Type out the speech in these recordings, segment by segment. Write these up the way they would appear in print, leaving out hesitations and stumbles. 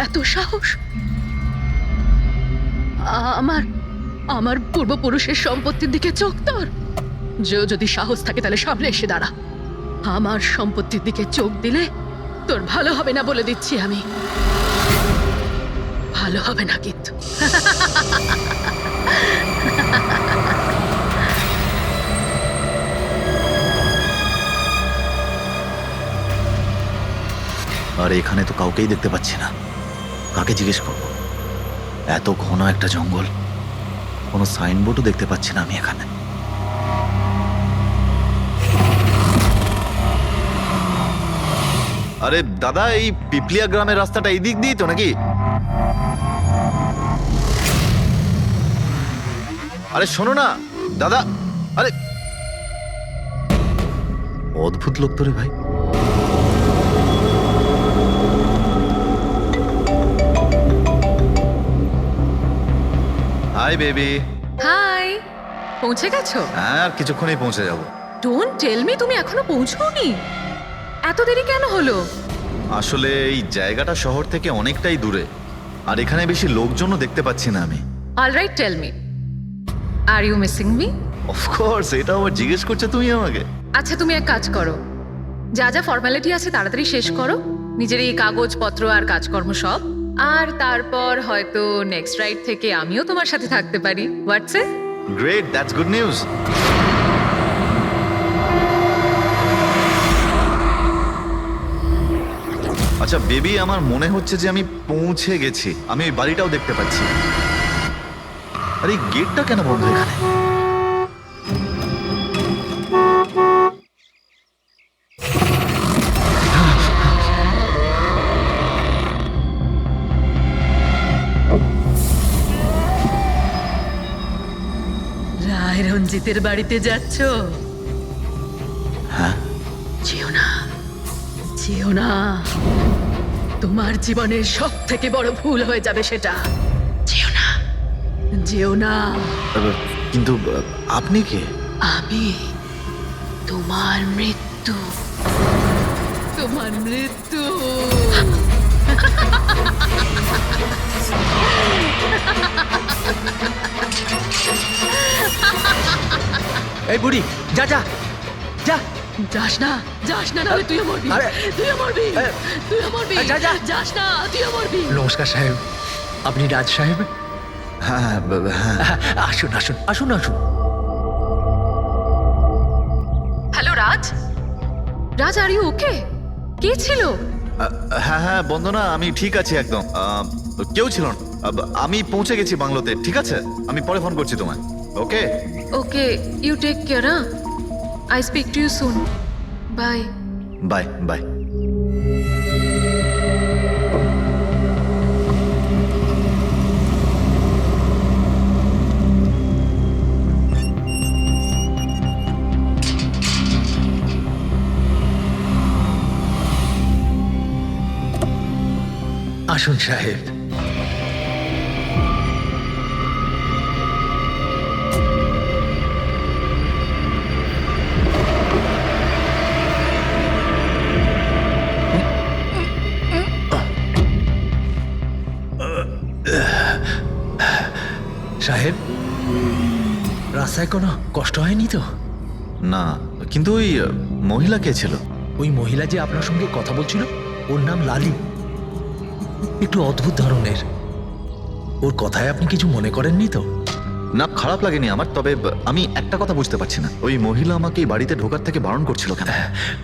এত সাহস! আমার আমার পূর্বপুরুষের সম্পত্তির দিকে চোখ তোর। যদি সাহস থাকে তাহলে সামনে এসে দাঁড়া। আমার সম্পত্তির দিকে চোখ দিলে তোর ভালো হবে না বলে দিচ্ছি আমি। ভালো হবে না কিন্তু। আর এখানে তো কাউকেই দেখতে পাচ্ছি না, কাকে জিজ্ঞেস করব? এত ঘন একটা জঙ্গল, কোনো সাইনবোর্ডও দেখতে পাচ্ছি না আমি এখানে। আরে দাদা, এই পিপলিয়া গ্রামের রাস্তাটা এই দিক দিয়ে তো নাকি? আরে শোনো না দাদা, আরে অদ্ভুত লোক তো রে ভাই। Hi baby. হাই, পৌঁছে গেছো? হ্যাঁ, আর কিছুক্ষণেই পৌঁছে যাব। ডোন্ট টেল মি তুমি এখনো পৌঁছোনি। এত দেরি কেন হলো? আসলে এই জায়গাটা শহর থেকে অনেকটাই দূরে, আর এখানে বেশি লোকজনও দেখতে পাচ্ছি না আমি। Alright, tell me, are you missing me? Of course, এটা আবার জিজ্ঞেস করছো তুমি আমাকে? আচ্ছা, তুমি এক কাজ করো, যা যা ফর্মালিটি আছে তাড়াতাড়ি শেষ করো, নিজের এই কাগজপত্র আর কাজকর্ম সব, আর তারপর হয়তো নেক্সট রাইড থেকে আমিও তোমার সাথে থাকতে পারি। WhatsApp? Great, that's good news. আচ্ছা বেবি, আমার মনে হচ্ছে যে আমি পৌঁছে গেছি। আমি ওই বাড়িটাও দেখতে পাচ্ছি। আরে এই গেটটা কেন বন্ধ এখানে? রায় রঞ্জিতের বাড়িতে যাচ্ছ? হ্যাঁ। যেও না, যেও না, তোমার জীবনের সব থেকে বড় ভুল হয়ে যাবে সেটা। যেও না, যেও না। কিন্তু আপনি কে? আমি তোমার মৃত্যু, তোমার মৃত্যু। এই বুড়ি, যা যা যা। যাস না, যাস না, নাহলে তুইও মরবি। আরে, তুইও মরবি, এ, তুইও মরবি। যা, যা। যাস না, তুইও মরবি। নমস্কার সাহেব, আপনি রাজ সাহেব? হ্যাঁ হ্যাঁ হ্যাঁ। আসুন আসুন আসুন আসুন। Hello Raj, Raj, are you okay? কে ছিল? হ্যাঁ হ্যাঁ বন্দনা, আমি ঠিক আছি একদম। কেউ ছিল না। আমি পৌঁছে গেছি বাংলোতে। ঠিক আছে, আমি পরে ফোন করছি তোমায়। Okay okay, you take care. I speak to you soon. Bye. Bye bye. আসুন সাহেব। সাহেব, রাস্তায় কোনো কষ্ট হয়নি তো? না, কিন্তু ওই মহিলা কে ছিল? ওই মহিলা যে আপনার সঙ্গে কথা বলছিল, ওর নাম লালি। একটু অদ্ভুত ধরনের। ওর কথায় আপনি কিছু মনে করেননি তো? না, খারাপ লাগেনি আমার। তবে আমি একটা কথা বুঝতে পারছি না, ওই মহিলা আমাকে এই বাড়িতে ঢোকার থেকে বারণ করছিল কেন?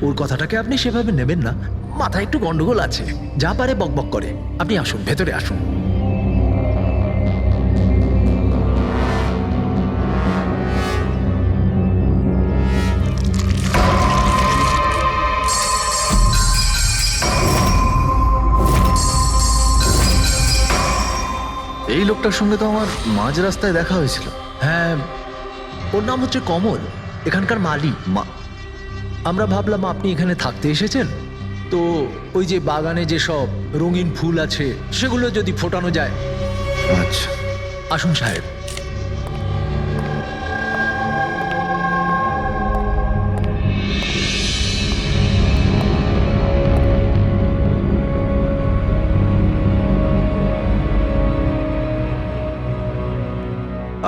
ওর কথাটাকে আপনি সেভাবে নেবেন না। মাথায় একটু গন্ডগোল আছে, যা পারে বকবক করে। আপনি আসুন, ভেতরে আসুন। এই লোকটার সঙ্গে তো আমার মাঝ রাস্তায় দেখা হয়েছিল। হ্যাঁ, ওর নাম হচ্ছে কমল, এখানকার মালি। আমরা ভাবলাম আপনি এখানে থাকতে এসেছেন, তো ওই যে বাগানে যে সব রঙিন ফুল আছে সেগুলো যদি ফোটানো যায়। আচ্ছা, আসুন সাহেব।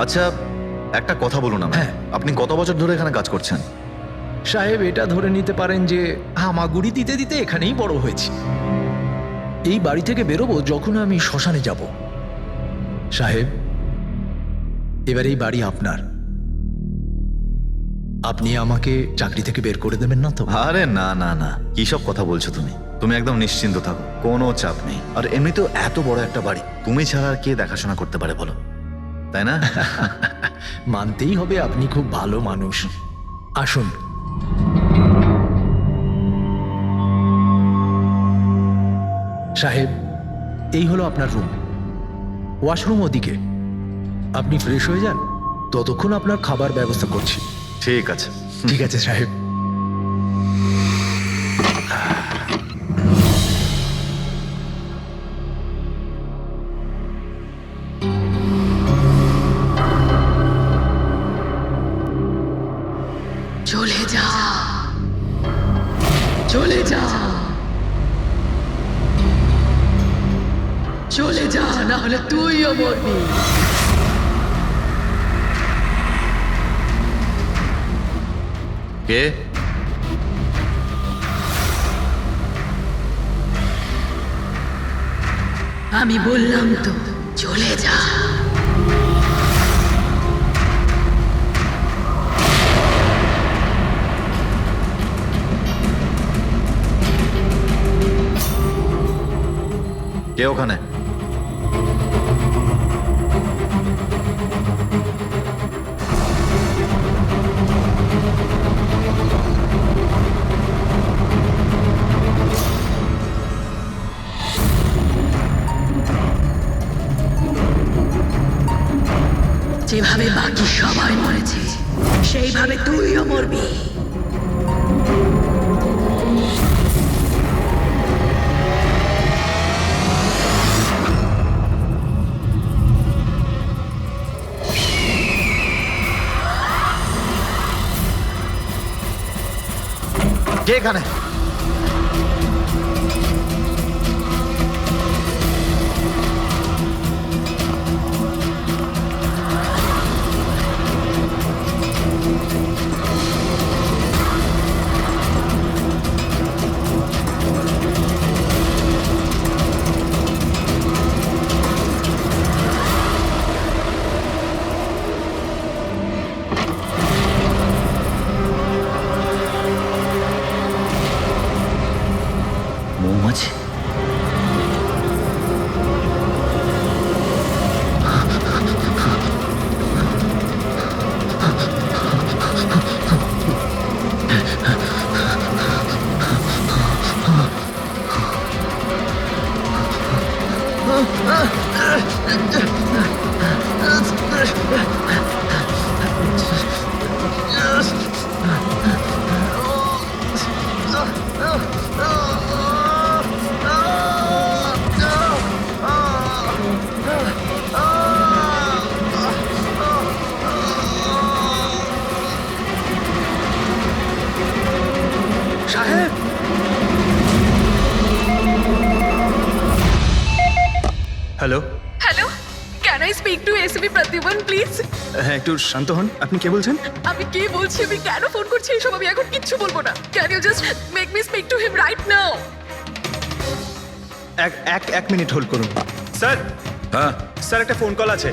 আচ্ছা, একটা কথা বলুন আমায়। হ্যাঁ। আপনি কত বছর ধরে এখানে কাজ করছেন? সাহেব, এটা ধরে নিতে পারেন যে হামাগুড়ি দিতে দিতে এখানেই বড় হয়েছি। এই বাড়ি থেকে বেরোবো যখন আমি শ্মশানে যাব। সাহেব, এবার এই বাড়ি আপনার। আপনি আমাকে চাকরি থেকে বের করে দেবেন না তো? আরে না না না, কি সব কথা বলছো তুমি? তুমি একদম নিশ্চিন্ত থাকো, কোনো চাপ নেই। আর এমনিতেও এত বড় একটা বাড়ি, তুমি ছাড়া আর কে দেখাশোনা করতে পারে বলো, তাই না? মানতেই হবে আপনি খুব ভালো মানুষ। আসুন। সাহেব, এই হলো আপনার রুম। ওয়াশরুম ওদিকে। আপনি ফ্রেশ হয়ে যান, ততক্ষণ আপনার খাবার ব্যবস্থা করছি। ঠিক আছে। ঠিক আছে সাহেব। চলে যা, চলে যা, চলে যা, না হলে তুইও মরবি। কে? আমি বললাম তো, চলে যা। কে ওখানে? যেভাবে বাকি সবাই মরেছে, সেইভাবে তুইও মরবি। কে এখানে? মৌমাছি? সাহেব, hello. Hello, can I speak to SB Pratiman please? হ্যাঁ, একটু শান্ত হন। আপনি কে বলছেন? আমি কি বলছি, আমি কেন ফোন করছি এইসব আমি এখন কিচ্ছু বলবো না। Can you just make me speak to him right now? এক মিনিট হোল্ড করুন। স্যার, হ্যাঁ, স্যার একটা ফোন কল আছে।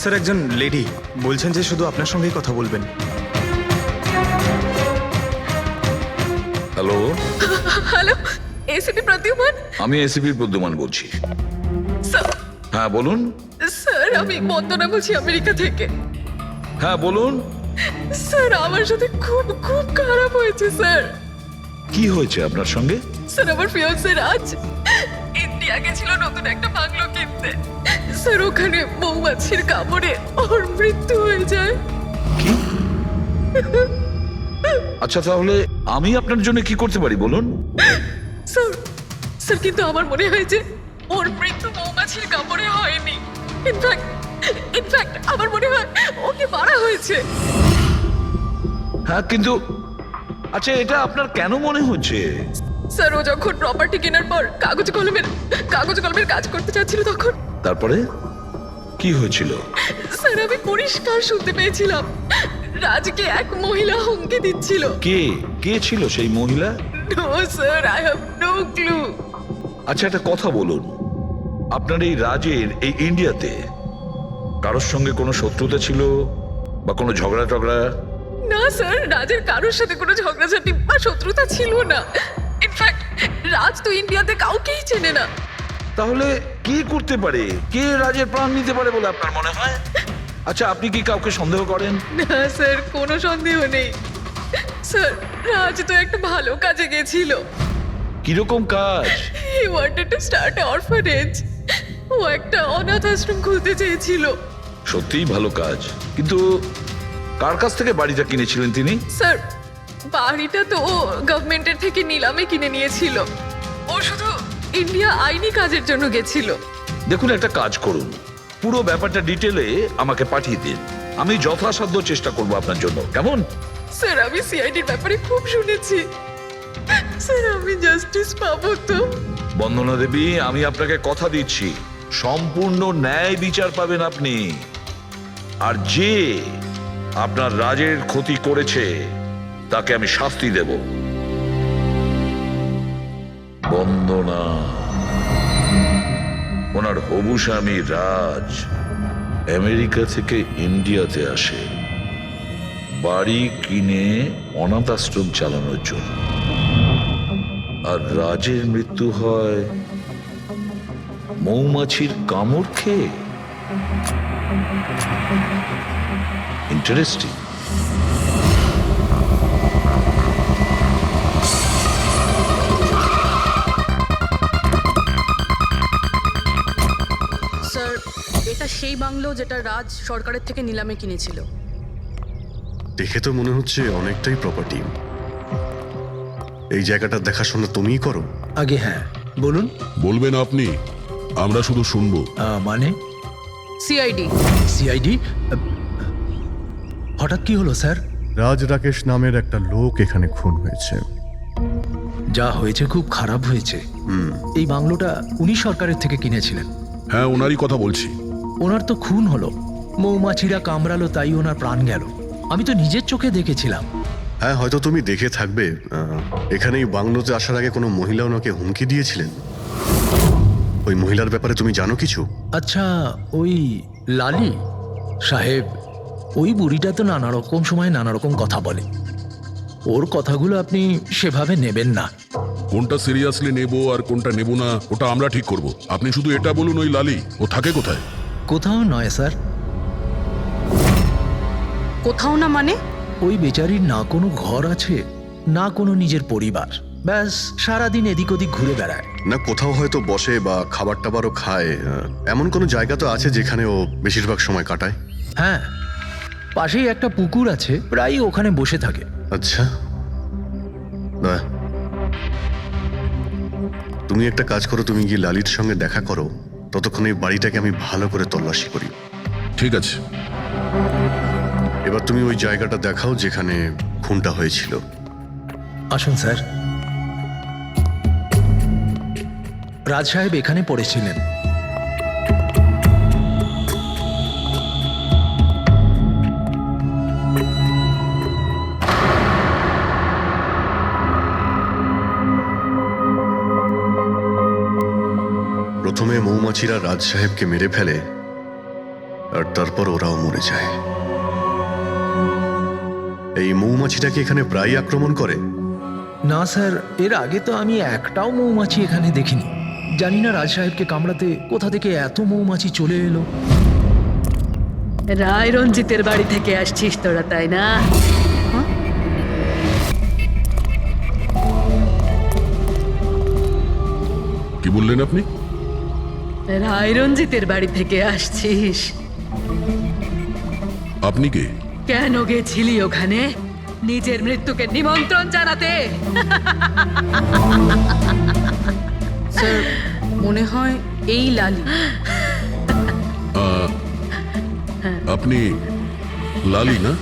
স্যার, একজন লেডি বলছেন যে শুধু আপনার সঙ্গেই কথা বলবেন। Hello, hello, SB Pratiman? আমি এসিপি প্রদ্যুমান বলছি। স্যার, হ্যাঁ বলুন। স্যার আমি বন্দনা বলছি আমেরিকা থেকে। হ্যাঁ বলুন, স্যার আমার সাথে খুব খুব খারাপ হয়েছে স্যার। কি হয়েছে আপনার সঙ্গে? স্যার আমার ফিয়ান্সে রাজ ইন্ডিয়া গেছিল নতুন একটা বাংলো কিনতে। স্যার ওখানে মৌমাছির কামড়ে ওর মৃত্যু হয়ে যায়। কি? আচ্ছা, তাহলে আমি আপনার জন্য কি করতে পারি বলুন? স্যার, স্যার কিন্তু আমার মনে হয় যে ওর মৃত্যু মৌমাছির কামড়ে হয়নি। ইনফ্যাক্ট আমার মনে হয় ওকে মারা হয়েছে। হ্যাঁ, কিন্তু আচ্ছা, এটা আপনার কেন মনে হচ্ছে? স্যার ও যখন প্রপার্টি কেনার পর কাগজ কলমের কাজ করতে চাচ্ছিল তখন তারপরে কি হয়েছিল? স্যার আমি পরিষ্কার শুনতে পেয়েছিলাম রাজকে এক মহিলা হুমকি দিচ্ছিল। কে কে ছিল সেই মহিলা? No sir, I have no clue. আচ্ছা একটা কথা বলুন, আপনার এই রাজের এই ইন্ডিয়াতে কারোর সঙ্গে কোনো শত্রুতা ছিল বা কোনো ঝগড়া টগড়া? না স্যার, রাজের কারোর সাথে কোনো ঝগড়াঝাটি বা শত্রুতা ছিল না। ইনফ্যাক্ট রাজ তো ইন্ডিয়াতে কাউকেই চেনে না। তাহলে কি করতে পারে, কে রাজের প্রাণ নিতে পারে বলে আপনার মনে হয়? আচ্ছা আপনি কি কাউকে সন্দেহ করেন? না স্যার, কোনো সন্দেহ নেই। স্যার রাজ তো একটা ভালো কাজে গেছিল। কিরকম কাজ? He wanted to start a orphanage. ও একটা অনাথ আশ্রম খুলতে চেয়েছিল। সত্যিই ভালো কাজ, কিন্তু কার কাছ থেকে বাড়িটা কিনেছিলেন তিনি? স্যার বাড়িটা তো ও গভর্নমেন্টের থেকে নিলামে কিনে নিয়েছিল। ও শুধু ইন্ডিয়া আইনি কাজের জন্য গেছিল। দেখুন একটা কাজ করুন, পুরো ব্যাপারটা ডিটেলে আমাকে পাঠিয়ে দিন, আমি যথাসাধ্য চেষ্টা করব আপনার জন্য, কেমন? স্যার আমি সিআইডির ব্যাপারে খুব শুনেছি। স্যার আমি জাস্টিস পাবো তো? বন্দনা দেবী, আমি আপনাকে কথা দিচ্ছি সম্পূর্ণ ন্যায় বিচার পাবেন আপনি। আর যে আপনার রাজের ক্ষতি করেছে তাকে আমি শাস্তি দেব। বন্দনা, ওনার হবু স্বামী রাজ আমেরিকা থেকে ইন্ডিয়াতে আসে বাড়ি কিনে অনাথ আশ্রম চালানোর জন্য, আর রাজের মৃত্যু হয় মৌমাছির কামড় খেয়ে। ইন্টারেস্টিং। স্যার এটা সেই বাংলো যেটা রাজ সরকারের থেকে নিলামে কিনেছিল। দেখে তো মনে হচ্ছে অনেকটাই প্রপার্টি। এই জায়গাটার দেখাশোনা তুমিই করো? আগে হ্যাঁ, বলুন। বলবেন আপনি, আমরা শুধু শুনবো। মানে সিআইডি। সিআইডি? হঠাৎ কি হলো স্যার? রাজ রাকেশ নামের একটা লোক এখানে খুন হয়েছে। যা হয়েছে খুব খারাপ হয়েছে। এই বাংলোটা উনি সরকারের থেকে কিনেছিলেন। হ্যাঁ, ওনারই কথা বলছি। ওনার তো খুন হলো, মৌমাছিরা কামড়ালো, তাই ওনার প্রাণ গেল। আমি তো নিজের চোখে দেখেছিলাম। হ্যাঁ, হয়তো তুমি দেখে থাকবে। এখানে এই বাংলোতে আসার আগে কোনো মহিলা ওনাকে হুমকি দিয়েছিলেন। ওই মহিলার ব্যাপারে তুমি জানো কিছু? আচ্ছা, ওই লালি সাহেব, ওই বুড়িটা তো নানা রকম সময় নানা রকম কথা বলে। ওর কথাগুলো আপনি সেভাবে নেবেন না। কোনটা সিরিয়াসলি নেব আর কোনটা নেব না ওটা আমরা ঠিক করব। আপনি শুধু এটা বলুন, ওই লালি ও থাকে কোথায়? কোথাও নয় স্যার। কোথাও না মানে? ওই বেচারির না কোনো ঘর আছে, না কোনো নিজের পরিবার। ব্যাস সারাদিন এদিক ওদিক ঘুরে বেড়ায়। না কোথাও হয়তো বসে বা খাবার টাবারও খায়, এমন কোনো জায়গা তো আছে যেখানে ও বেশিরভাগ সময় কাটায়? হ্যাঁ, পাশেই একটা পুকুর আছে, প্রায়ই ওখানে বসে থাকে। আচ্ছা, বাহ। তুমি একটা কাজ করো, তুমি গিয়ে লালির সঙ্গে দেখা করো। ততক্ষণ এই বাড়িটাকে আমি ভালো করে তল্লাশি করি। ঠিক আছে। এবার তুমি ওই জায়গাটা দেখাও যেখানে খুনটা হয়েছিল। আসুন স্যার। রাজ সাহেব এখানে পড়েছিলেন। প্রথমে মৌমাছিরা রাজ সাহেবকে মেরে ফেলে, আর তারপর ওরাও মরে যায়। এই মৌমাছিটাকে এখানে প্রায় আক্রমণ করে? না স্যার, এর আগে তো আমি একটাও মৌমাছি এখানে দেখিনি। জানি না রাজ সাহেবকে কামড়াতে কোথা থেকে এত মৌমাছি চলে এলো। রায় রঞ্জিতের বাড়ি থেকে আসছিস তোরা, তাই না? কি বললেন আপনি? রায় রঞ্জিতের বাড়ি থেকে আসছিস? আপনি কে? কেন গেছিলি ওখানে? নিজের মৃত্যুকে নিমন্ত্রণ জানাতে? স্যার মনে হয় এই লালি। আপনি লালি না?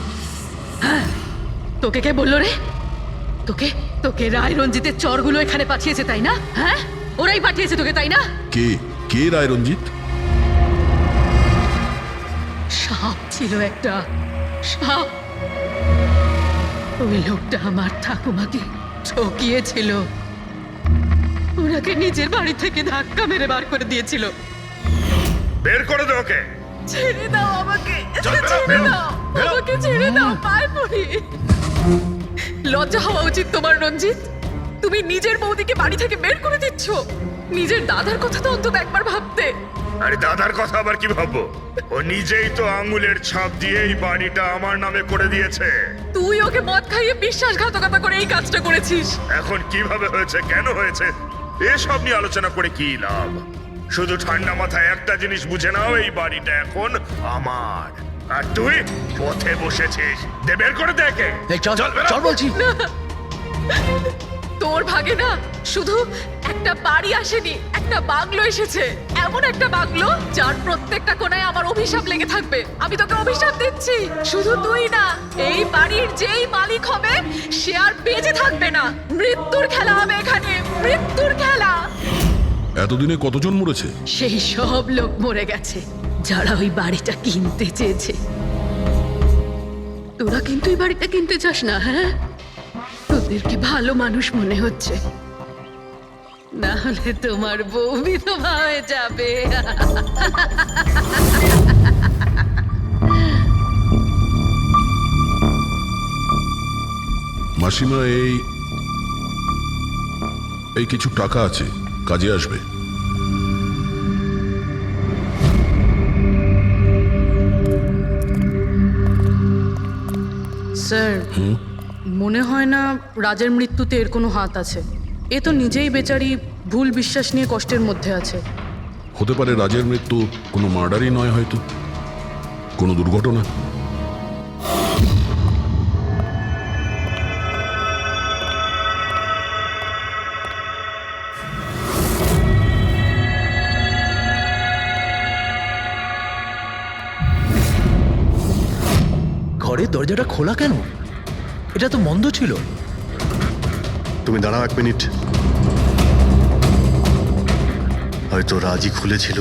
তোকে কে বললো রে? তোকে তোকে রায় রঞ্জিতের চরগুলো এখানে পাঠিয়েছে তাই না? হ্যাঁ, ওরাই পাঠিয়েছে তোকে তাই না? কে কে রায় রঞ্জিত? সাপ ছিল একটা সাপ। ওই লোকটা আমার ঠাকুমাকে ঠকিয়েছিল, ওনাকে নিজের বাড়ি থেকে ধাক্কা মেরে বার করে দিয়েছিল। বের করে দে ওকে। ছেড়ে দাও আমাকে, ছেড়ে দাও আমাকে, ছেড়ে দাও, পায়ে পড়ি। লজ্জা হওয়া উচিত তোমার রঞ্জিত। তুমি নিজের বৌদিকে বাড়ি থেকে বের করে দিচ্ছ। নিজের দাদার কথা তো অন্তত একবার ভাবতে। আরে দাদার কথা আবার কি ভাববো? ও নিজেই তো আঙুলের ছাপ দিয়ে এই বাড়িটা আমার নামে করে দিয়েছে। তুই ওকে মদ খাইয়ে বিশ্বাসঘাতকতা করে এই কাজটা করেছিস। এখন কিভাবে হয়েছে, কেন হয়েছে, এসব নিয়ে আলোচনা করে কি লাভ? শুধু ঠান্ডা মাথায় একটা জিনিস বুঝে নাও, এই বাড়িটা এখন আমার, আর তুই পথে বসেছিস। দে বের করে দেখে। এই চল চল বলছি। তোর ভাগে না শুধু একটা বাড়ি আসেনি, একটা বাংলো এসেছে। এমন একটা বাংলো যার প্রত্যেকটা কোণায় আমার অভিশাপ লেগে থাকবে। আমি তোকে অভিশাপ দিচ্ছি। শুধু তুই না, এই বাড়ির যেই মালিক হবে সে আর বেঁচে থাকবে না। মৃত্যুর খেলা হবে এখানে, মৃত্যুর খেলা। এতদিনে কতজন মরেছে? সেই সব লোক মরে গেছে যারা ওই বাড়িটা কিনতে চেয়েছে। তোরা কিন্তু এই বাড়িটা কিনতে চাস না, হ্যাঁ? তোদেরকে ভালো মানুষ মনে হচ্ছে, না হলে তোমার বউ বিধবা হয়ে যাবে। মাসিমা, এই কিছু টাকা আছে, কাজে আসবে। স্যার, মনে হয় না রাজের মৃত্যুতে এর কোনো হাত আছে। এ তো নিজেই বেচারি ভুল বিশ্বাস নিয়ে কষ্টের মধ্যে আছে। হতে পারে রাজের মৃত্যু কোনো মার্ডারই নয়, হয়তো কোনো দুর্ঘটনা। ঘরের দরজাটা খোলা কেন? এটা তো বন্ধ ছিল। তুমি দাঁড়াও 1 মিনিট। হয়তো রাজি খুলেছিল।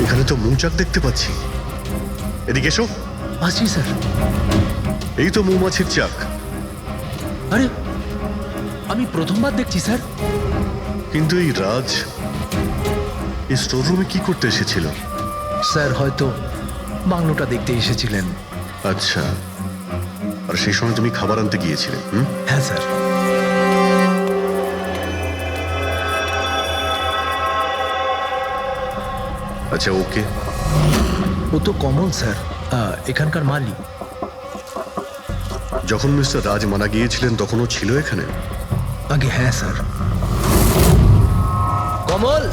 এখানে তো মৌচাক দেখতে পাচ্ছি। এদিকে এসো। আসছি স্যার। এই তো মৌমাছির চাক। আরে, আমি প্রথমবার দেখছি স্যার। কিন্তু এই রাজ এই স্টোর রুমে কি করতে এসেছিল? স্যার হয়তো বাংলোটা দেখতে এসেছিলেন। আচ্ছা, আর সেই সময় তুমি খাবার আনতে গিয়েছিলে? হ্যাঁ স্যার। আচ্ছা, ওকে। ও তো কমল স্যার, এখানকার মালিক। যখন মিস্টার রাজ মারা গিয়েছিলেন তখন ও ছিল এখানে? আগে হ্যাঁ স্যার। কমল,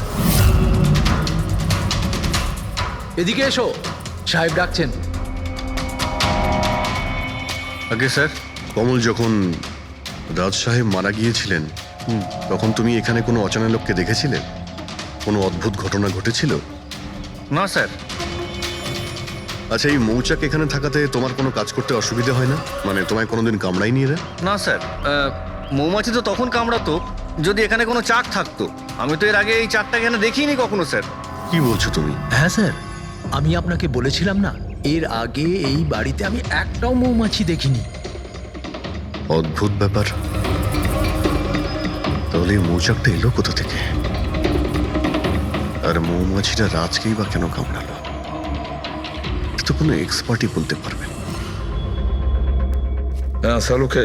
এদিকে এসো, সাহেব ডাকছেন। আগে স্যার, কমল যখন রাজ সাহেব মারা গিয়েছিলেন তখন তুমি এখানে কোনো অচেনা লোককে দেখেছিলে? কোনো অদ্ভুত ঘটনা ঘটেছিল? না স্যার। আচ্ছা, এই মৌচাক এখানে থাকাতে তোমার কোনো কাজ করতে অসুবিধা হয় না? মানে তোমায় কোনোদিন কামড়ায়নি এরা? না স্যার, মৌমাছি তো তখন কামড়াতো যদি এখানে কোনো চাক থাকতো। আমি তো এর আগে এই চাকটা এখানে দেখিনি কখনো স্যার। কি বলছো তুমি? হ্যাঁ স্যার, আমি আপনাকে বলেছিলাম না, এর আগে এই বাড়িতে আমি একটাও মৌমাছি দেখিনি। অদ্ভুত ব্যাপার। তাহলে এই মৌচাকটা এলো কোথা থেকে? আর মৌমাছিটা রাজকেই বা কেন কামড়ালো? তো কোনো এক্সপার্টই বলতে পারবেন। হ্যাঁ সালুকে,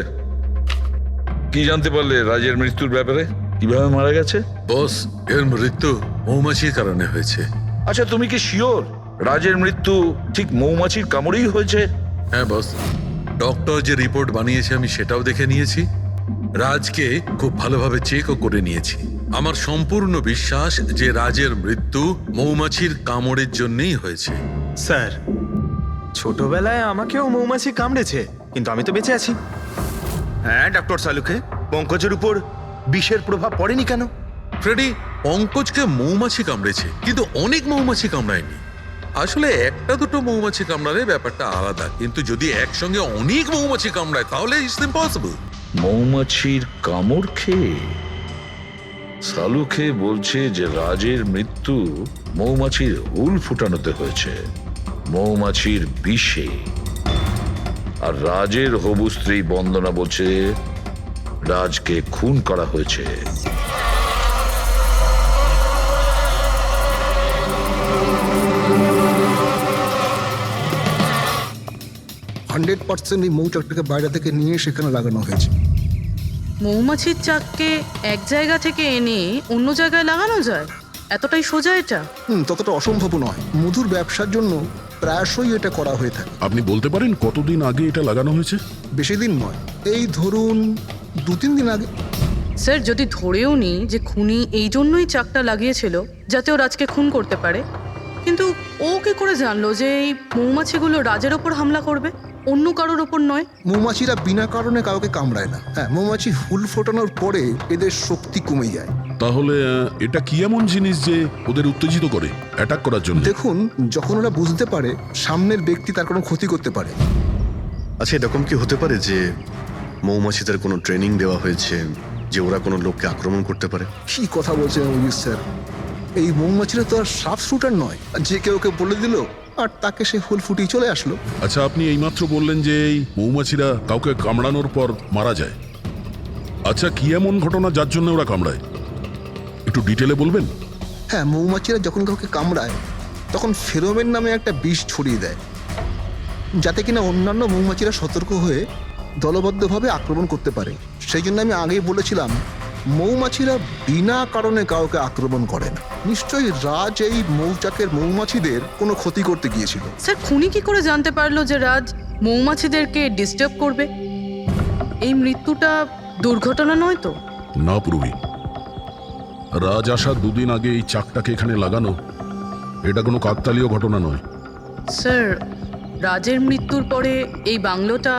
কি জানতে পারলে রাজের মৃত্যুর ব্যাপারে? কিভাবে মারা গেছে? বস, এর মৃত্যু মৌমাছির কারণে হয়েছে। আচ্ছা, তুমি কি শিওর রাজের মৃত্যু ঠিক মৌমাছির কামড়েই হয়েছে? হ্যাঁ বস, ডক্টর যে রিপোর্ট বানিয়েছে আমি সেটাও দেখে নিয়েছি। রাজকে খুব ভালোভাবে চেকও করে নিয়েছি। আমার সম্পূর্ণ বিশ্বাস যে রাজের মৃত্যু মৌমাছির কামড়ের জন্যই হয়েছে। স্যার, ছোটবেলায় আমাকেও মৌমাছি কামড়েছে, কিন্তু আমি তো বেঁচে আছি। হ্যাঁ ডক্টর সালুকে, পঙ্কজের উপর বিষের প্রভাব পড়েনি কেন? ফ্রেডি, পঙ্কজকে মৌমাছি কামড়েছে, কিন্তু অনেক মৌমাছি কামড়ায়নি। আসলে একটা দুটো মৌমাছি কামড়ালে ব্যাপারটা আলাদা, কিন্তু যদি একসঙ্গে অনেক মৌমাছি কামড়ায় তাহলে ইটস ইম্পসিবল। মৌমাছির কামড় খেয়ে সালু খেয়ে বলছে যে রাজের মৃত্যু মৌমাছির হুল ফুটানোতে হয়েছে, মৌমাছির বিষে। আর রাজের হবু স্ত্রী বন্দনা বলছে রাজকে খুন করা হয়েছে। 100% এই মৌচাকটাকে বাইরে থেকে নিয়ে সেখানে লাগানো হয়েছে। মৌমাছির চাককে এক জায়গা থেকে এনে অন্য জায়গায় লাগানো যায়? এতটাই সোজা এটা? ততটা অসম্ভব নয়। মধুর ব্যবসার জন্য প্রায়শই এটা করা হয়ে থাকে। আপনি বলতে পারেন কতদিন আগে এটা লাগানো হয়েছে? বেশি দিন নয়, এই ধরুন 2-3 দিন আগে। স্যার, যদি ধরেও নিই যে খুনি এই জন্যই চাকটা লাগিয়েছিল যাতে ও রাজকে খুন করতে পারে, কিন্তু ও কি করে জানলো যে এই মৌমাছিগুলো রাজের ওপর হামলা করবে, অন্য কারোর ওপর নয়? মৌমাছিরা বিনা কারণে কাউকে কামড়ায় না। হ্যাঁ, মৌমাছি হুল ফোটানোর পরে এদের শক্তি কমে যায়। তাহলে এটা কি এমন জিনিস যে ওদের উত্তেজিত করে অ্যাটাক করার জন্য? দেখুন, যখন ওরা বুঝতে পারে সামনের ব্যক্তি তার কোনো ক্ষতি করতে পারে। আচ্ছা, এরকম কি হতে পারে যে মৌমাছিদের কোনো ট্রেনিং দেওয়া হয়েছে যে ওরা কোনো লোককে আক্রমণ করতে পারে? কি কথা বলছেন অভিজিৎ স্যার? এই মৌমাছিরা তো আর সাপ শুটার নয় যে কেউ বলে দিল আর তাকে সে হুল ফুটিয়ে চলে আসলো। আচ্ছা, আপনি এইমাত্র বললেন যে এই মৌমাছিরা কাউকে কামড়ানোর পর মারা যায়। আচ্ছা, কি এমন ঘটনা যার জন্য ওরা কামড়ায়, একটু ডিটেলে বলবেন? হ্যাঁ, মৌমাছিরা যখন কাউকে কামড়ায় তখন ফেরোমেন নামে একটা বিষ ছড়িয়ে দেয়, যাতে কিনা অন্যান্য মৌমাছিরা সতর্ক হয়ে দলবদ্ধভাবে আক্রমণ করতে পারে। সেই জন্য আমি আগেই বলেছিলাম মৌমাছিরা বিনা কারণে কাউকে আক্রমণ করে না। নিশ্চয়ই রাজ এই মৌচাকের মৌমাছিদের কোনো ক্ষতি করতে গিয়েছিল। স্যার, খুনি কি করে জানতে পারলো যে রাজ মৌমাছিদেরকে ডিস্টার্ব করবে? এই মৃত্যুটা দুর্ঘটনা নয় তো? না পূর্বী, রাজ আসার 2 দিন আগে এই চাকটাকে এখানে লাগানো এটা কোনো কাকতালীয় ঘটনা নয়। স্যার, রাজের মৃত্যুর পরে এই বাংলোটা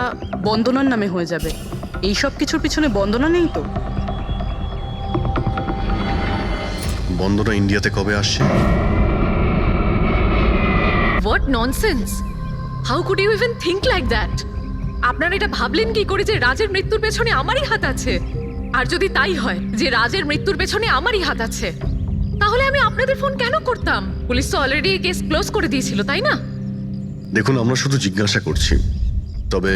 বন্দনার নামে হয়ে যাবে। এই সব কিছুর পিছনে বন্দনা নেই তো? বন্দনা ইন্ডিয়াতে কবে আসছে? What nonsense! How could you even think like that? আপনারা এটা ভাবলেন কি করে যে রাজের মৃত্যুর পেছনে আমারই হাত আছে? আর যদি তাই হয় যে রাজের মৃত্যুর পেছনে আমারই হাত আছে, তাহলে আমি আপনাদের ফোন কেন করতাম? পুলিশ তো অলরেডি কেস ক্লোজ করে দিয়েছিল, তাই না? দেখুন, আমরা শুধু জিজ্ঞাসা করছি। তবে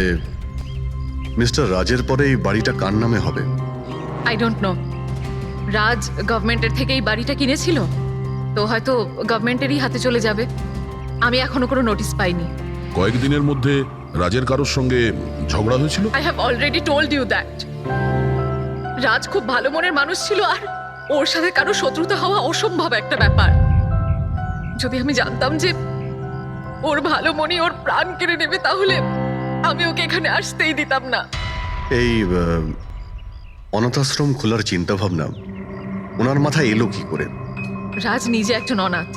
মিস্টার রাজের পরে এই বাড়িটা কার নামে হবে? I don't know. রাজ গভর্নমেন্টের থেকে এই বাড়িটা কিনেছিল, তো হয়তো গভর্নমেন্টেরই হাতে চলে যাবে। আমি এখনো কোনো নোটিশ পাইনি। কয়েকদিনের মধ্যে রাজের কারোর সঙ্গে ঝগড়া হয়েছিল? I have already told you that. Raj খুব ভালো মনের মানুষ ছিল, আর ওর সাথে কারো শত্রুতা হওয়া অসম্ভব একটা ব্যাপার। যদি আমি জানতাম যে ওর ভালো মনে ওর প্রাণ কেড়ে নেবে, তাহলে আমি ওকে এখানে আসতেই দিতাম না। এই অনাথাশ্রম খোলার চিন্তা ভাবনা ওনার মাথায় এলো কি করে? রাজ নিজে একজন অনাথ,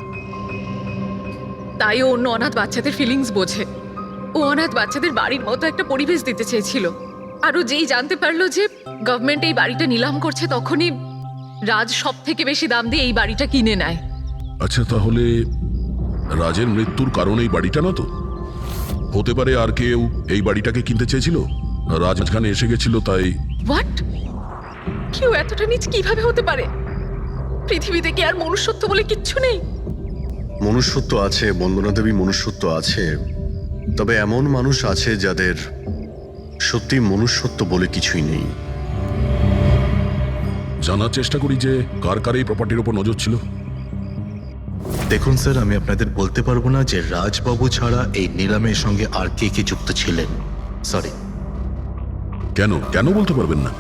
তাই ও অন্য অনাথ বাচ্চাদের ফিলিংস বোঝে। ও অনাথ বাচ্চাদের বাড়ির মতো একটা পরিবেশ দিতে চেয়েছিল। আর ও যেই জানতে পারলো যে গভর্নমেন্ট এই বাড়িটা নিলাম করছে, তখনই রাজ সব থেকে বেশি দাম দিয়ে এই বাড়িটা কিনে নেয়। আচ্ছা, তাহলে রাজের মৃত্যুর কারণ এই বাড়িটা না তো? হতে পারে আর কেউ এই বাড়িটাকে কিনতে চেয়েছিল, রাজ এখানে এসে গেছিল তাই। হোয়াট? কেউ এতটা নিচ কিভাবে হতে পারে? পৃথিবীতে কি আর মনুষ্যত্ব বলে কিচ্ছু নেই? মনুষ্যত্ব আছে, বন্দনা দেবী, মনুষ্যত্ব আছে। তবে এমন মানুষ আছে যাদের সত্যি মনুষ্যত্ব বলে কিছুই নেই। জানার চেষ্টা করি যে কার কার এই প্রপার্টির উপর নজর ছিল। দেখুন স্যার, আমি আপনাদের বলতে পারবো না যে রাজবাবু ছাড়া এই নিলামের সঙ্গে আর কে কে যুক্ত ছিলেন। সরি। কেন কেন বলতে পারবেন না?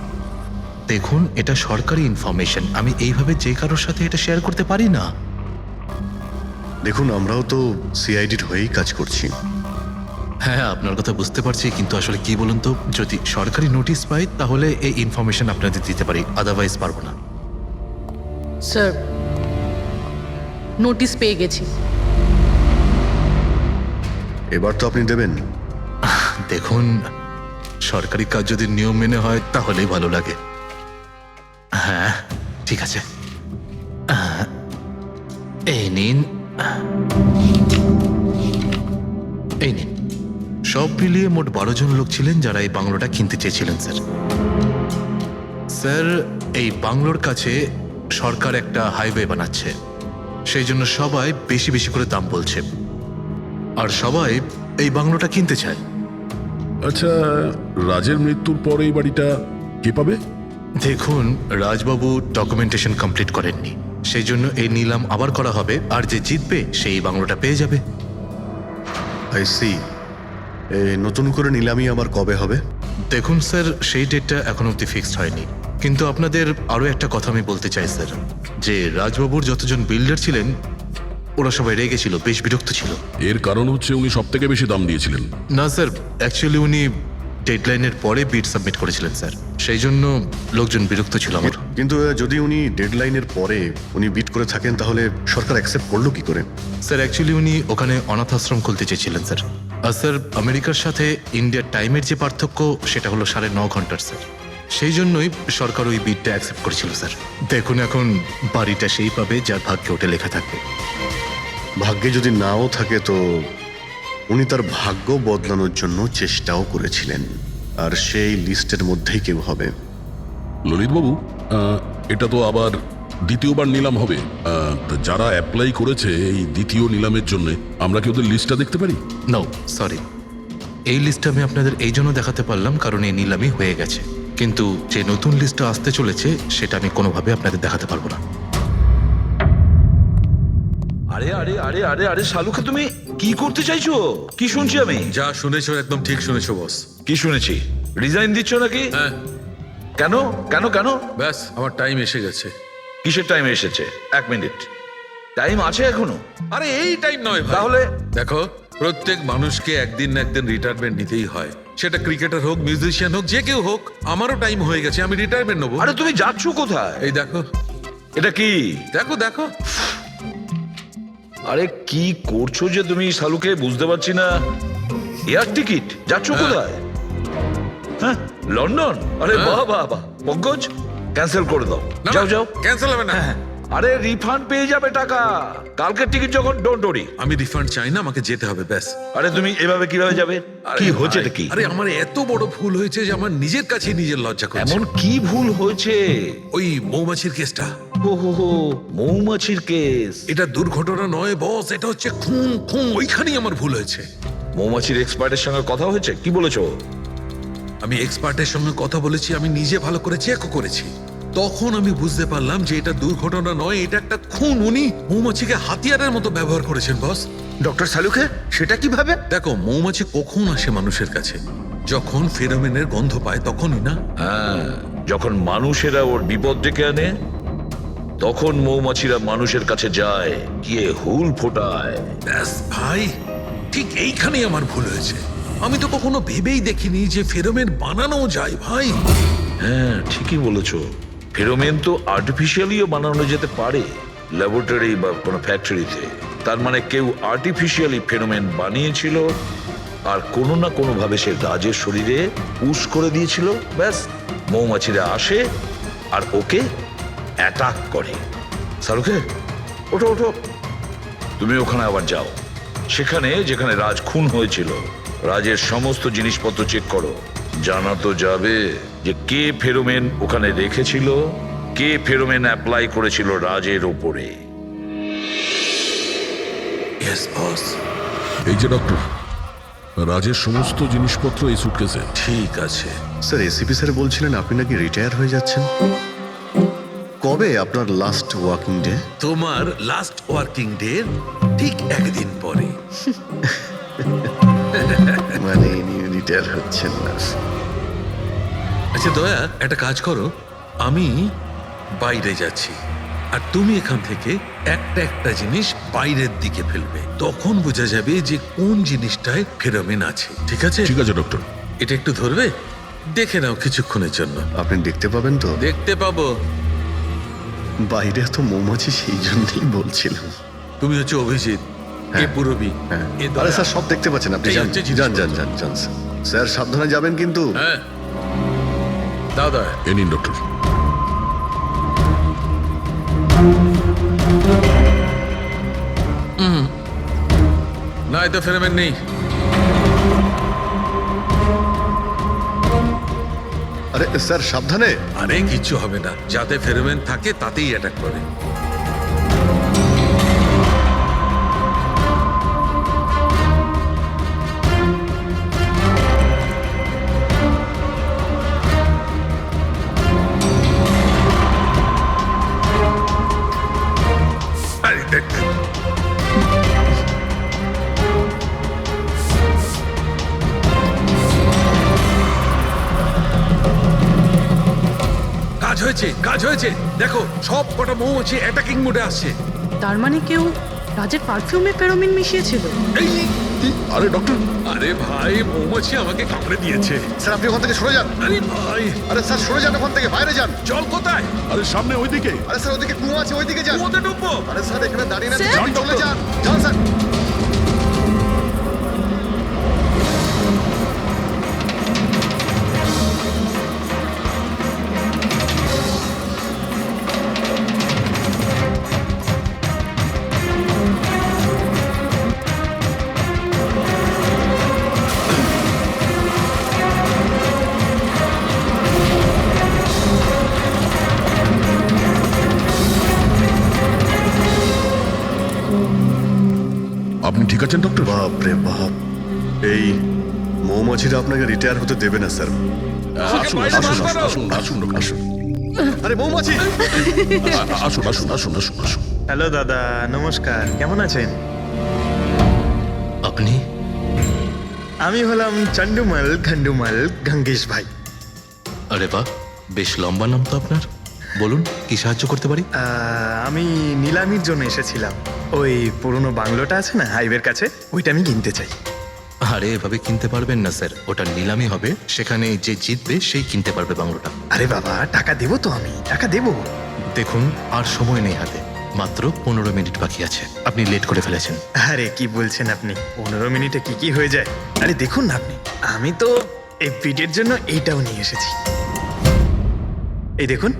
দেখুন, এটা সরকারি ইনফরমেশন, আমি এইভাবে যে কারোর সাথে এটা শেয়ার করতে পারি না। দেখুন, আমরাও তো সিআইডির হয়েই কাজ করছি। হ্যাঁ, আপনার কথা বুঝতে পারছি, কিন্তু আসলে কি বলুন তো, যদি সরকারি নোটিশ পাই তাহলে এই ইনফরমেশন আপনাদের দিতে পারি, আদারওয়াইজ পারবো না। স্যার, নোটিশ পেয়ে গেছি। এবার তো আপনি দেবেন। দেখুন, সরকারি কাজ যদি নিয়ম মেনে হয় তাহলেই ভালো লাগে। হ্যাঁ, ঠিক আছে। এই নিন, এই নিন। সব মিলিয়ে মোট 12 জন লোক ছিলেন যারা এই বাংলোটা কিনতে চেয়েছিলেন স্যার। স্যার, এই বাংলোর কাছে সরকার একটা হাইওয়ে বানাচ্ছে, সেই জন্য সবাই বেশি বেশি করে দাম বলছে, আর সবাই এই বাংলোটা কিনতে চায়। আচ্ছা, রাজের মৃত্যুর পর এই বাড়িটা কে পাবে? দেখুন, রাজবাবু ডকুমেন্টেশন কমপ্লিট করেননি, সেই জন্য এই নিলাম আবার করা হবে, আর যে জিতবে সেই বাংলোটা পেয়ে যাবে। I see. নতুন করে নিলামি আবার কবে হবে? দেখুন স্যার, সেই ডেটটা এখন অবধি ফিক্সড হয়নি, কিন্তু আপনাদের আরও একটা কথা আমি বলতে চাই স্যার, যে রাজবাবুর যতজন বিল্ডার ছিলেন ওরা সবাই রেগে ছিল, বেশ বিরক্ত ছিল। এর কারণ হচ্ছে উনি সব থেকে বেশি দাম দিয়েছিলেন। না স্যার, অ্যাকচুয়ালি উনি ডেডলাইনের পরে বিড সাবমিট করেছিলেন স্যার, সেই জন্য লোকজন বিরক্ত ছিল আমার। কিন্তু যদি উনি ডেডলাইনের পরে উনি বিট করে থাকেন তাহলে সরকার অ্যাকসেপ্ট করলো কি করে? স্যার, অ্যাকচুয়ালি উনি ওখানে অনাথ আশ্রম খুলতে চেয়েছিলেন স্যার। আর স্যার, আমেরিকার সাথে ইন্ডিয়ার টাইমের যে পার্থক্য সেটা হলো 9.5 ঘন্টার স্যার, সেই জন্যই সরকার ওই বিডটা অ্যাকসেপ্ট করেছিল স্যার। দেখুন, এখন বাড়িটা সেই পাবে যার ভাগ্যে ওটা লেখা থাকবে। ভাগ্যে যদি নাও থাকে তো উনি তার ভাগ্য বদলানোর জন্য চেষ্টাও করেছিলেন, আর সেই লিস্টের মধ্যেই কেউ হবে। ললিতবাবু, এটা তো আবার দ্বিতীয়বার নিলাম হবে। তা যারা অ্যাপ্লাই করেছে এই দ্বিতীয় নিলামের জন্য, আমরা কি ওদের লিস্টটা দেখতে পারি? নো সরি, এই লিস্টটা আমি আপনাদের এই জন্য দেখাতে পারলাম কারণ এই নিলামই হয়ে গেছে, কিন্তু যে নতুন লিস্টটা আসতে চলেছে সেটা আমি কোনোভাবে আপনাদের দেখাতে পারবো না। আরে আরে আরে আরে আরে শালুকে, তুমি কি করতে চাইছো? কি শুনছি আমি? যা শুনেছো একদম ঠিক শুনেছো বস। কি শুনেছি? রিজাইন দিচ্ছ নাকি? হ্যাঁ। কেন কেন কেন? ব্যাস, আমার টাইম এসে গেছে। কিসের টাইম এসেছে? 1 মিনিট টাইম আছে এখনো? আরে এই টাইম নয় ভাই। তাহলে দেখো, প্রত্যেক মানুষকে একদিন না একদিন রিটায়ারমেন্ট নিতেই হয়, সেটা ক্রিকেটার হোক, মিউজিশিয়ান হোক, যে কেউ হোক। আমারও টাইম হয়ে গেছে, আমি রিটায়ারমেন্ট নেবো। আরে তুমি যাচ্ছ কোথায়? এই দেখো, এটা কি? দেখো দেখো। আরে কি করছো যে তুমি শালুকে, বুঝতে পারছি না। এয়ার টিকিট, যাচ্ছ কোথায়? হ্যাঁ, লন্ডন? আরে বাহ বাহ বাহ, পঙ্কজ ক্যান্সেল করে দাও, যাও যাও। ক্যান্সেল হবে না। আরে রিফান্ড পেয়ে যাবে টাকা, কালকের টিকিট যখন, ডোন্ট ওরি। আমি রিফান্ড চাই না, আমাকে যেতে হবে ব্যাস। আরে তুমি এভাবে কিভাবে যাবে? কি হচ্ছে এটা কি? আরে আমার এত বড় ভুল হয়েছে যে আমার নিজের কাছে নিজের লজ্জা করছে। এমন কি ভুল হয়েছে? ওই মৌমাছির কেসটা। ও হো হো, মৌমাছির কেস। এটা দুর্ঘটনা নয় বস, এটা হচ্ছে খুন। খুন, ওইখানেই আমার ভুল হয়েছে। মৌমাছির এক্সপার্টের সঙ্গে কথা হয়েছে? কি বলেছো? আমি এক্সপার্টের সঙ্গে কথা বলেছি, আমি নিজে ভালো করে চেকও করেছি। তখন আমি বুঝতে পারলাম যে এটা দুর্ঘটনা নয়, এটা একটা খুন। উনি মৌমাছিকে হাতিয়ারের মতো ব্যবহার করেছেন বস। ডক্টর শালুকে, সেটা কিভাবে? দেখো, মৌমাছি কখন আসে মানুষের কাছে? যখন ফেরোমেনের গন্ধ পায় তখনই না? হ্যাঁ, যখন মানুষেরা ওর বিপদ ডেকে আনে তখন মৌমাছিরা মানুষের কাছে যায়, গিয়ে হুল ফোটায়। ব্যাস ভাই, ঠিক এইখানেই আমার ভুল হয়েছে। আমি তো কখনো ভেবেই দেখিনি যে ফেরোমেন বানানো যায় ভাই। হ্যাঁ, ঠিকই বলেছো। ফেরোমেন তো আর্টিফিশিয়ালিও বানানো যেতে পারে, ল্যাবরেটরি বা কোনো ফ্যাক্টরিতে। তার মানে কেউ আর্টিফিশিয়ালি ফেরোমেন বানিয়েছিল, আর কোনো না কোনো ভাবে সে রাজের শরীরে পুশ করে দিয়েছিল। ব্যাস, মৌমাছিরা আসে আর ওকে অ্যাটাক করে। শাহরুখে, ওঠো ওঠো, তুমি ওখানে আবার যাও, সেখানে যেখানে রাজ খুন হয়েছিল রাজের সমস্ত জিনিসপত্র চেক করো। জানা তো যাবে যে কে ফেরোমেন ওখানে রেখেছিল, কে ফেরোমেন অ্যাপ্লাই করেছিল রাজের ওপরে। Yes boss. এই যে ডক্টর, রাজের সমস্ত জিনিসপত্র এই সুটকেসে। ঠিক আছে স্যার, এসিপি স্যার বলছিলেন আপনি নাকি রিটায়ার হয়ে যাচ্ছেন। কবে আপনার লাস্ট ওয়ার্কিং ডে? তোমার লাস্ট ওয়ার্কিং ডে ঠিক একদিন পরে। মানে ইনি রিটায়ার হচ্ছেন না? আচ্ছা দয়া, একটা কাজ করো, আমি বাইরে যাচ্ছি আর তুমি এখান থেকে একটা একটা জিনিস বাইরের দিকে ফেলবে, তখন বোঝা যাবে যে কোন জিনিসটায় ফেরোমেন আছে। ঠিক আছে? ঠিক আছে ডক্টর। এটা একটু ধরবে, দেখে নাও কিছুক্ষণের জন্য। আপনি দেখতে পাবেন তো? দেখতে পাবো। বাইরে তো মৌমাছি, সেই জন্যই বলছিলাম। তুমি হচ্ছে অভিজিৎ, এ পুরবী, হ্যাঁ। এ দয়া। আরে স্যার, সব দেখতে পাচ্ছেন আপনি। এই যান হচ্ছে যান জিনিসপত্র। যান যান যান স্যার। স্যার সাবধানে যাবেন কিন্তু। হ্যাঁ দাদা। এ নিন ডক্টর। না, এতে ফেরোমেন নেই। আরে স্যার সাবধানে। আরে কিচ্ছু হবে না, যাতে ফেরোমেন থাকে তাতেই অ্যাটাক করে। আরে দেখ, কাজ হয়েছে, কাজ হয়েছে। দেখো, সব কটা মৌমাছি অ্যাটাকিং মোডে আসছে। তার মানে কেউ রাজের পারফিউমে ফেরোমিন মিশিয়েছিল। আরে ডক্টর, আরে ভাই, মৌমাছি আমাকে কামড়ে দিয়েছে। স্যার আপনি ওখান থেকে সরে যান। আরে ভাই, আরে স্যার সরে যান ওখান থেকে, বাইরে যান। জল কোথায়? আরে সামনে ওইদিকে। আরে স্যার ওদিকে কুয়ো আছে, ওইদিকে যান। কুয়োতে ডুববো? আরে স্যার এখানে দাঁড়িয়ে না, স্যার? আপনি চলে যান। যান স্যার। আপনি ঠিক আছেন ডক্টর? বাপ রে বাপ, এই মৌমাছিরা আপনাকে রিটায়ার হতে দেবে না স্যার। আসুন আসুন আসুন আসুন আসুন আসুন আরে মৌমাছি, আসুন আসুন আসুন আসুন আসুন। হ্যালো দাদা, নমস্কার, কেমন আছেন? আপনি? আমি হলাম চন্ডুমাল ঘন্ডুমাল গঙ্গেশ ভাই। আরে বাহ, বেশ লম্বা নাম তো আপনার। বলুন, কি সাহায্য করতে পারি? আমি নিলামির জন্য এসেছিলাম। ওই পুরনো বাংলোটা আছে না হাইওয়ের কাছে, ওইটা আমি কিনতে চাই। আরে এভাবে কিনতে পারবেন না স্যার, ওটা নিলামি হবে, সেখানে যে জিতবে সেই কিনতে পারবে বাংলোটা। আরে বাবা, টাকা দেবো তো, আমি টাকা দেবো। দেখুন, আর সময় নেই হাতে, মাত্র 15 মিনিট বাকি আছে। আপনি লেট করে ফেলেছেন। আরে কি বলছেন আপনি, 15 মিনিটে কি কি হয়ে যায়? আরে দেখুন না আপনি, আমি তো এই বিটের জন্য এইটাও নিয়ে এসেছি। এই দেখুন।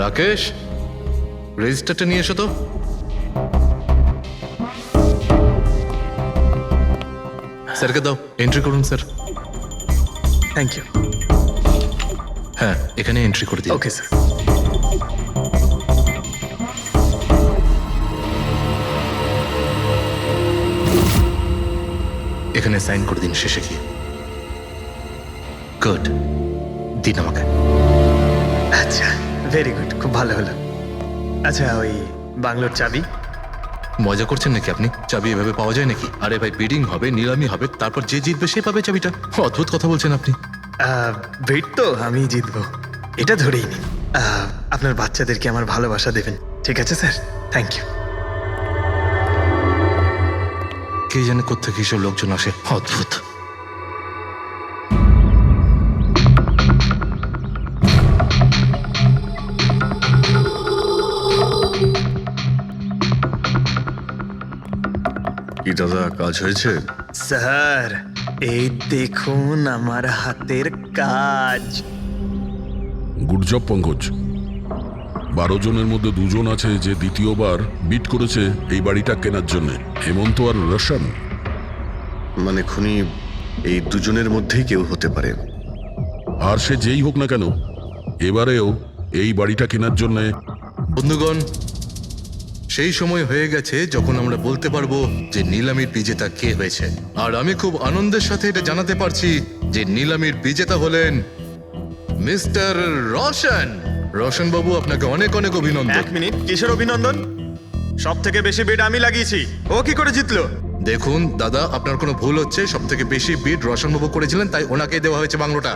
রাকেশ, রেজিস্টারটা নিয়ে এসো তো। স্যারকে দাও, এন্ট্রি করুন স্যার। Thank you. হ্যাঁ, এখানে এন্ট্রি করে দিন। Okay sir. এখানে সাইন করে দিন শেষে গিয়ে। গুড, দিন আমাকে। আচ্ছা, ভেরি গুড, খুব ভালো হলো। আচ্ছা, ওই বাংলোর চাবি? মজা করছেন নাকি আপনি? চাবি এভাবে পাওয়া যায় নাকি? আরে ভাই, বিডিং হবে, নিলামি হবে, তারপর যে জিতবে সে পাবে চাবিটা। অদ্ভুত কথা বলছেন আপনি। ভিড় তো আমি জিতবো, এটা ধরেই নিন। আপনার বাচ্চাদেরকে আমার ভালোবাসা দেবেন, ঠিক আছে স্যার? Thank you. কে জানে কোত্থেকে এসব লোকজন আসে, অদ্ভুত। কি দাদা, কাজ হয়েছে? স্যার, এই দেখুন আমার হাতের কাজ। Good job Pankaj. 12 জনের মধ্যে 2 জন আছে যে দ্বিতীয়বার বিট করেছে এই বাড়িটা কেনার জন্য, হেমন্ত আর রোশন। মানে খুনি এই দুজনের মধ্যেই কেউ হতে পারে। আর সে যেই হোক না কেন, এবারেও এই বাড়িটা কেনার জন্য। বন্ধুগণ, সেই সময় হয়ে গেছে যখন আমরা বলতে পারবো যে নিলামির বিজেতা কে হয়েছে। আর আমি খুব আনন্দের সাথে এটা জানাতে পারছি যে নিলামির বিজেতা হলেন মিস্টার রোশন। রোশন বাবু, আপনাকে অনেক অনেক অভিনন্দন। 1 মিনিট, কিসের অভিনন্দন? সব থেকে বেশি বিড আমি লাগিয়েছি, ও কি করে জিতলো? দেখুন দাদা, আপনার কোনো ভুল হচ্ছে। সব থেকে বেশি বিট রোশন বাবু করেছিলেন, তাই ওনাকেই দেওয়া হয়েছে বাংলোটা।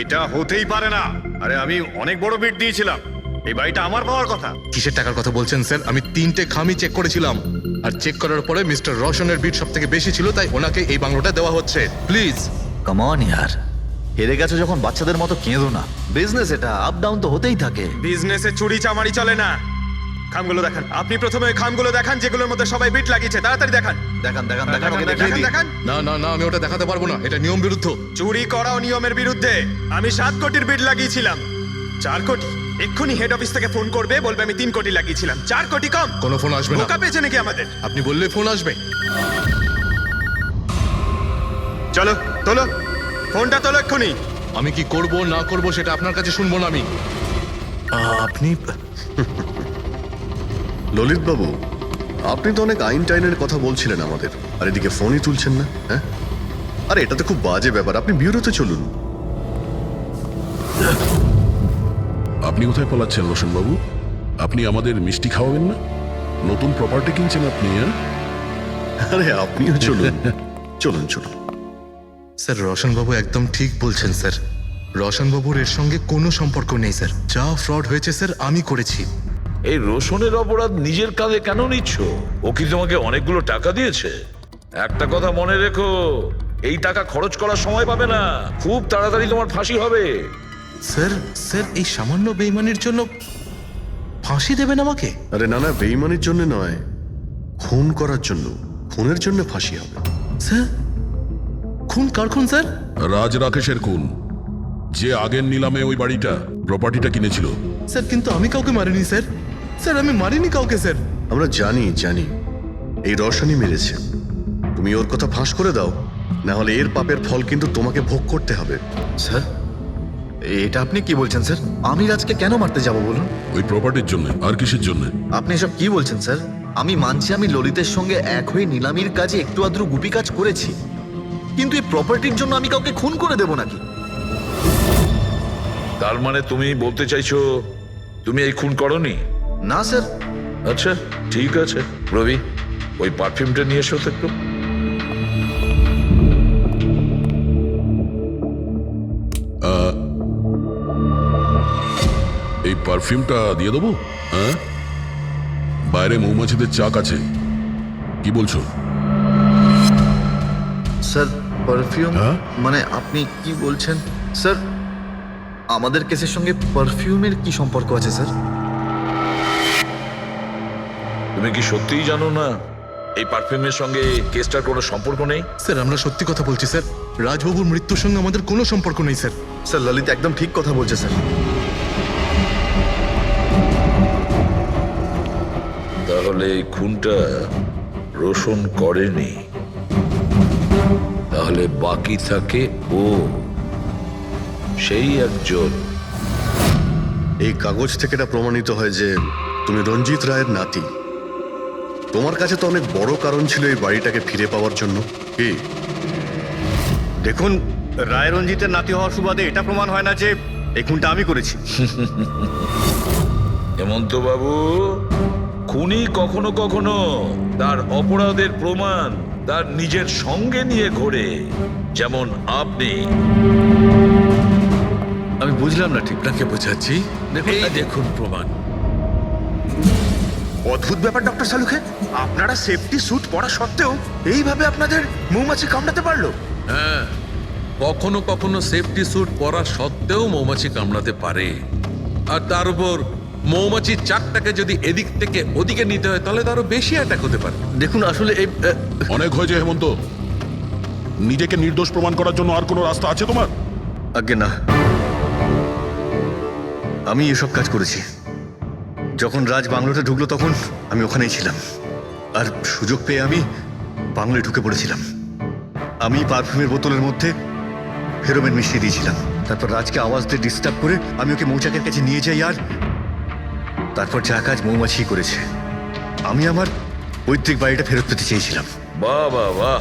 এটা হতেই পারে না। আরে আমি অনেক বড় বিট দিয়েছিলাম, এই বাড়িটা আমার পাওয়ার কথা। কিসের টাকার কথা বলছেন স্যার? আমি 3টে খামি চেক করেছিলাম, আর চেক করার পরে মিস্টার রোশনের বিট সব থেকে বেশি ছিল, তাই ওনাকে এই বাংলোটা দেওয়া হচ্ছে। প্লিজ। কাম অন ইয়ার, হেরে গেছো যখন বাচ্চাদের মতো কেঁদো না। বিজনেস এটা, আপ ডাউন তো হতেই থাকে। বিজনেসে চুরি চামারি চলে না। খামগুলো দেখান, আপনি প্রথমে ওই খামগুলো দেখান যেগুলোর মধ্যে সবাই বিট লাগিয়েছে। তাড়াতাড়ি দেখান। দেখান দেখান দেখান, ওকে দেখিয়ে দেখান দিই। দেখান। না না না, আমি ওটা দেখাতে পারবো না, এটা নিয়ম বিরুদ্ধ। চুরি করাও নিয়মের বিরুদ্ধে। আমি 7 কোটির বিট লাগিয়েছিলাম, 4 কোটি এক্ষুনি হেড অফিস থেকে ফোন করবে, বলবে আমি 3 কোটি লাগিয়েছিলাম, 4 কোটি কম। কোনো ফোন আসবে না। বোকা পেয়েছে নাকি আমাদের? আপনি বললে ফোন আসবে। চলো তোলো ফোনটা, তোলো এক্ষুনি। আমি কি করব না করব সেটা আপনার কাছে শুনবো না আমি। আপনি ললিত বাবু, আপনি তো অনেক আইন টাইনের কথা বলছিলেন আমাদের, আর এদিকে ফোনই তুলছেন না। হ্যাঁ, আরে এটা তো খুব বাজে ব্যাপার। আপনি ব্যুরোতে চলুন। আপনি কোথায় পলাচ্ছেন রোশন বাবু? আপনি আমাদের মিষ্টি খাওয়াবেন না? নতুন প্রপার্টি কিনছেন আপনি, হ্যাঁ? আরে আপনিও চলুন। চলুন চলুন। স্যার রোশনবাবু একদম ঠিক বলছেন স্যার। রোশনবাবুর এর সঙ্গে কোনো সম্পর্ক নেই স্যার। যা ফ্রড হয়েছে স্যার আমি করেছি। এই রোশনের অপরাধ নিজের কাঁধে কেন নিচ্ছ? ও কি তোমাকে অনেকগুলো টাকা দিয়েছে? একটা কথা মনে রেখো, এই টাকা খরচ করার সময় পাবে না, খুব তাড়াতাড়ি তোমার ফাঁসি হবে। স্যার স্যার এই সামান্য বেইমানির জন্য ফাঁসি দেবেন আমাকে? আরে না না, বেইমানির জন্য নয়, খুন করার জন্য। খুনের জন্য ফাঁসি হবে। স্যার খুন কার খুন স্যার? রাজ রাকেশের খুন, যে আগের নিলামে ওই বাড়িটা প্রপার্টিটা কিনেছিল। স্যার কিন্তু আমি কাউকে মারিনি স্যার। স্যার আমি মারিনি কাউকে স্যার। আমরা জানি জানি এই রসানি মেরেছে। তুমি ওর কথা ফাঁস করে দাও, না হলে এর পাপের ফল কিন্তু তোমাকে ভোগ করতে হবে। স্যার, এটা আপনি কি বলছেন স্যার? আমি রাজকে কেন মারতে যাব বলুন? ওই প্রপার্টির জন্য। আর কিসের জন্য? আপনি এসব কি বলছেন স্যার? আমি মানছি আমি ললিতের সঙ্গে এক হয়ে নিলামির কাজে একটু আদ্র গুপি কাজ করেছি, কিন্তু এই প্রপার্টির জন্য আমি কাউকে খুন করে দেব নাকি? তার মানে তুমি বলতে চাইছো তুমি এই খুন করনি? না স্যার। আচ্ছা ঠিক আছে, রবি ওই পারফিউমটা নিয়ে এসো তো একটু। এই পারফিউমটা দিয়ে দেবো? হ্যাঁ, বাইরে মৌমাছিদের চাক আছে, কি বলছো? স্যার পারফিউম হ্যাঁ? মানে আপনি কি বলছেন স্যার? আমাদের কেসের সঙ্গে পারফিউমের কি সম্পর্ক আছে স্যার? তুমি কি সত্যিই জানো না এই পারফিউমের সঙ্গে কেসটার কোনো সম্পর্ক নেই? স্যার আমরা সত্যি কথা বলছি স্যার। রাজবাবুর মৃত্যুর সঙ্গে আমাদের কোনো সম্পর্ক নেই স্যার। স্যার ললিত একদম ঠিক কথা বলছে স্যার। তাহলে এই খুনটা রোশন করেনি, তাহলে বাকি থাকে ও, সেই একজন। এই কাগজ থেকে এটা প্রমাণিত হয় যে তুমি রঞ্জিত রায়ের নাতি। তোমার কাছে তো অনেক বড় কারণ ছিল এই বাড়িটাকে ফিরে পাওয়ার জন্য। কি? দেখুন, রায় রঞ্জিতের নাতি হওয়ার সুবাদে এটা প্রমাণ হয় না যে এই খুনটা আমি করেছি। হেমন্ত বাবু, খুনি কখনো কখনো তার অপরাধের প্রমাণ তার নিজের সঙ্গে নিয়ে ঘোরে, যেমন আপনি। আমি বুঝলাম না ঠিক। আপনাকে বোঝাচ্ছি, এই দেখুন প্রমাণ। অদ্ভুত ব্যাপার ডক্টর সালুখে, আপনারা সেফটি স্যুট পরা সত্ত্বেও এইভাবে আপনাদের মৌমাছি কামড়াতে পারলো? হ্যাঁ, কখনো কখনো সেফটি স্যুট পরা সত্ত্বেও মৌমাছি কামড়াতে পারে। আর তার উপর মৌমাছির চাকটাকে যদি এদিক থেকে ওদিকে নিতে হয় তাহলে তারও বেশি অ্যাটাক হতে পারে। দেখুন আসলে এই অনেক হয়েছে হেমন্ত, নিজেকে নির্দোষ প্রমাণ করার জন্য আর কোনো রাস্তা আছে তোমার? আগে না, আমি এসব কাজ করেছি। যখন রাজ বাংলোতে ঢুকলো তখন আমি ওখানেই ছিলাম, আর সুযোগ পেয়ে আমি বাংলোয় ঢুকে পড়েছিলাম। আমি পারফিউমের বোতলের মধ্যে ফেরোমেন মিশিয়ে দিয়েছিলাম। তারপর রাজকে আওয়াজ দিয়ে ডিস্টার্ব করে আমি ওকে মৌচাকের কাছে নিয়ে যাই, আর তারপর যা কাজ মৌমাছি করেছে। আমি আমার পৈতৃক বাড়িটা ফেরত পেতে চেয়েছিলাম। বাহ বাহ বাহ,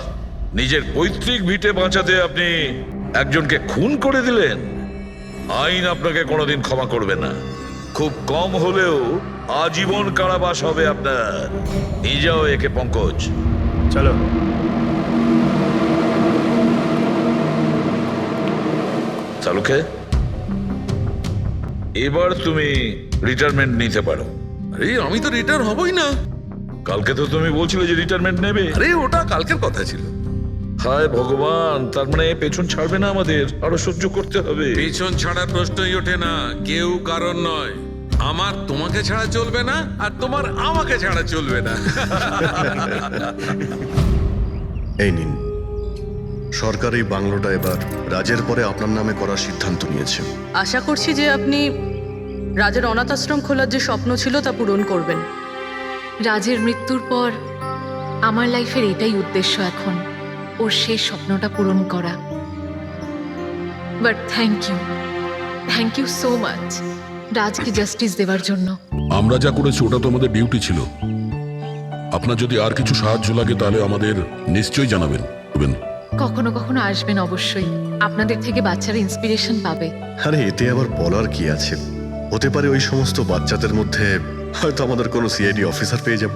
নিজের পৈতৃক ভিটে বাঁচাতে আপনি একজনকে খুন করে দিলেন। আইন আপনাকে কোনোদিন ক্ষমা করবে না। খুব কম হলেও আজীবন কারাবাস হবে আপনার। নিয়ে যাও একে পঙ্কজ। চলো। চালুকে, এবার তুমি রিটায়ারমেন্ট নিতে পারো। আরে আমি তো রিটায়ার হবই না। কালকে তো তুমি বলছিলে যে রিটায়ারমেন্ট নেবে। আরে ওটা কালকের কথা ছিল। হায় ভগবান, তার মানে পেছন ছাড়বে না, আমাদের আরো সহ্য করতে হবে। পেছন ছাড়ার প্রশ্নই ওঠে না, কেউ কারণ নয়। আমার তোমাকে ছাড়া চলবে না, আর তোমার আমাকে ছাড়া চলবে না। এই নিন, সরকার এই বাংলোটা এবার রাজের পরে আপনার নামে করার সিদ্ধান্ত নিয়েছে। আশা করছি যে আপনি রাজের অনাথ আশ্রম খোলার যে স্বপ্ন ছিল তা পূরণ করবেন। রাজের মৃত্যুর পর আমার লাইফের এটাই উদ্দেশ্য এখন, ওর শেষ স্বপ্নটা পূরণ করা। But thank you so much রাজকে জাস্টিস দেওয়ার জন্য। আমরা যা করেছি ওটা তো আমাদের ডিউটি ছিল। আপনার যদি আর কিছু সাহায্য লাগে তাহলে আমাদের নিশ্চয়ই জানাবেন। কখনো কখনো আসবেন অবশ্যই, আপনাদের থেকে বাচ্চারা ইন্সপিরেশন পাবে। আরে এতে আবার বলার কি আছে, হতে পারে ওই সমস্ত বাচ্চাদের মধ্যে হয়তো আমাদের কোনো সিআইডি অফিসার পেয়ে যাব।